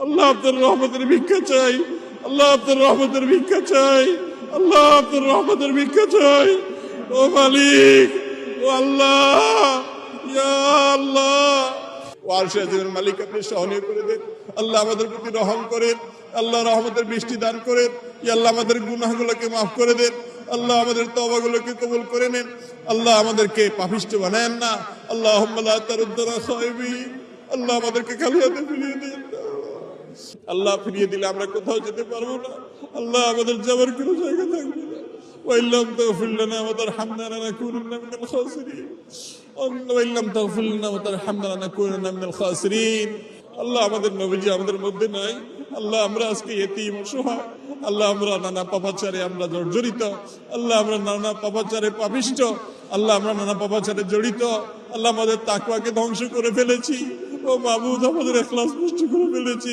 আল্লাহ আপনার রহমতের ভিক্ষা চাই, আল্লাহ আপনার রহমতের ভিক্ষা চাই, আল্লাহ আপনার রহমতের ভিক্ষা চাই। ও মালিক, ও আল্লাহ, ইয়া আল্লাহ, ও আরশে আজিমের মালিক আপনি সহনীয় করে দেন। আল্লাহ আমাদের প্রতি রহম করেন, আল্লাহ রহমতের বৃষ্টি দান করেন। ইয়া আল্লাহ আমাদের গুনাহগুলোকে মাফ করে দেন, আল্লাহ আমাদের তওবাগুলোকে কবুল করে নেন, আল্লাহ আমাদেরকে পাপিষ্ঠ বানায়েন না। আল্লাহুম্মা লা তারুদ্দানা খায়বিন, আল্লাহ আমাদেরকে খালি হাতে ফিরিয়ে দেন না। আল্লাহ ফিরিয়ে দিলে আমরা কোথাও যেতে পারবো না, আল্লাহ আমাদের যাবার কোনো জায়গা থাকবে না। وإن لم تغفر لنا وترحمنا لنكونن من الخاسرين وإن لم تغفر لنا وترحمنا لنكونن من الخاسرين। আল্লাহ আমাদের নবীজি আমাদের মধ্যে নাই, আল্লাহ আমরা আজকে ইতিম অসহায়, আল্লাহ আমরা নানা পাপাচারে আমরা জর্জরিত, আল্লাহ আমরা নানা পাপাচারে পাপিষ্ঠ, আল্লাহ আমরা নানা পাপাচারে জড়িত, আল্লাহ আমাদের তাকওয়াকে ধ্বংস করে ফেলেছি। ও মাবুদ আমাদের ইখলাস নষ্ট করে ফেলেছি।